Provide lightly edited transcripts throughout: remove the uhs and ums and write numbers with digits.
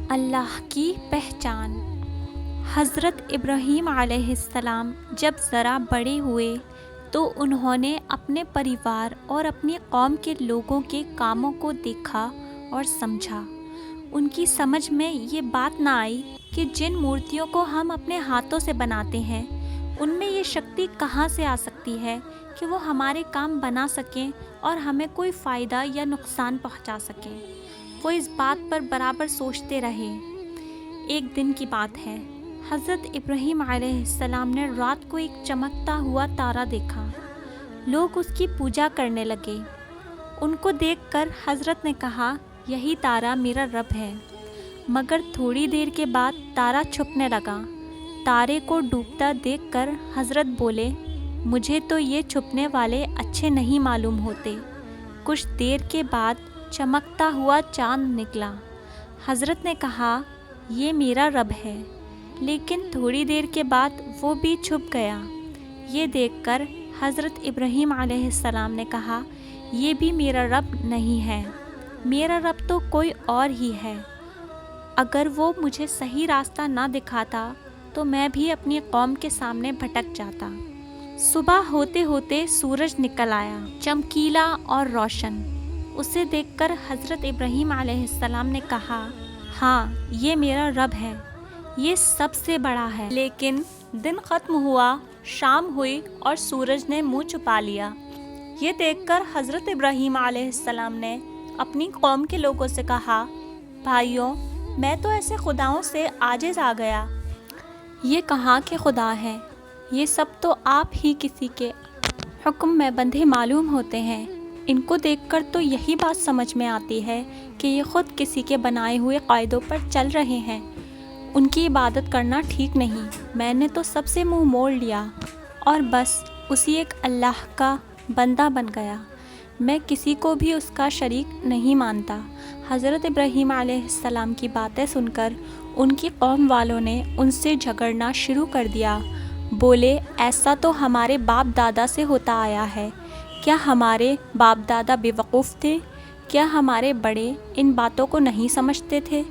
اللہ کی پہچان۔ حضرت ابراہیم علیہ السلام جب ذرا بڑے ہوئے تو انہوں نے اپنے پریوار اور اپنی قوم کے لوگوں کے کاموں کو دیکھا اور سمجھا۔ ان کی سمجھ میں یہ بات نہ آئی کہ جن مورتیوں کو ہم اپنے ہاتھوں سے بناتے ہیں ان میں یہ شکتی کہاں سے آ سکتی ہے کہ وہ ہمارے کام بنا سکیں اور ہمیں کوئی فائدہ یا نقصان پہنچا سکیں۔ وہ اس بات پر برابر سوچتے رہے۔ ایک دن کی بات ہے، حضرت ابراہیم علیہ السلام نے رات کو ایک چمکتا ہوا تارا دیکھا۔ لوگ اس کی پوجا کرنے لگے۔ ان کو دیکھ کر حضرت نے کہا، یہی تارا میرا رب ہے۔ مگر تھوڑی دیر کے بعد تارا چھپنے لگا۔ تارے کو ڈوبتا دیکھ کر حضرت بولے، مجھے تو یہ چھپنے والے اچھے نہیں معلوم ہوتے۔ کچھ دیر کے بعد چمکتا ہوا چاند نکلا۔ حضرت نے کہا، یہ میرا رب ہے۔ لیکن تھوڑی دیر کے بعد وہ بھی چھپ گیا۔ یہ دیکھ کر حضرت ابراہیم علیہ السلام نے کہا، یہ بھی میرا رب نہیں ہے، میرا رب تو کوئی اور ہی ہے۔ اگر وہ مجھے صحیح راستہ نہ دکھاتا تو میں بھی اپنی قوم کے سامنے بھٹک جاتا۔ صبح ہوتے ہوتے سورج نکل آیا، چمکیلا اور روشن۔ اسے دیکھ کر حضرت ابراہیم علیہ السلام نے کہا، ہاں یہ میرا رب ہے، یہ سب سے بڑا ہے۔ لیکن دن ختم ہوا، شام ہوئی اور سورج نے منہ چھپا لیا۔ یہ دیکھ کر حضرت ابراہیم علیہ السلام نے اپنی قوم کے لوگوں سے کہا، بھائیوں، میں تو ایسے خداؤں سے عاجز آ گیا۔ یہ کہاں کے خدا ہیں؟ یہ سب تو آپ ہی کسی کے حکم میں بندھے معلوم ہوتے ہیں۔ ان کو دیکھ کر تو یہی بات سمجھ میں آتی ہے کہ یہ خود کسی کے بنائے ہوئے قاعدوں پر چل رہے ہیں۔ ان کی عبادت کرنا ٹھیک نہیں۔ میں نے تو سب سے منہ موڑ لیا اور بس اسی ایک اللہ کا بندہ بن گیا۔ میں کسی کو بھی اس کا شریک نہیں مانتا۔ حضرت ابراہیم علیہ السلام کی باتیں سن کر ان کی قوم والوں نے ان سے جھگڑنا شروع کر دیا۔ بولے، ایسا تو ہمارے باپ دادا سے ہوتا آیا ہے۔ کیا ہمارے باپ دادا بے وقوف تھے؟ کیا ہمارے بڑے ان باتوں کو نہیں سمجھتے تھے؟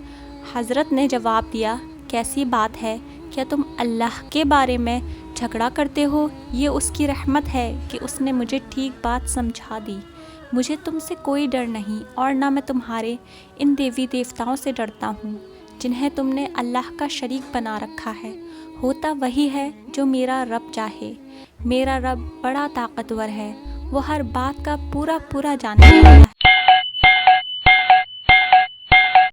حضرت نے جواب دیا، کیسی بات ہے؟ کیا تم اللہ کے بارے میں جھگڑا کرتے ہو؟ یہ اس کی رحمت ہے کہ اس نے مجھے ٹھیک بات سمجھا دی۔ مجھے تم سے کوئی ڈر نہیں اور نہ میں تمہارے ان دیوی دیوتاؤں سے ڈرتا ہوں جنہیں تم نے اللہ کا شریک بنا رکھا ہے۔ ہوتا وہی ہے جو میرا رب چاہے۔ میرا رب بڑا طاقتور ہے، وہ ہر بات کا پورا جانتا ہے۔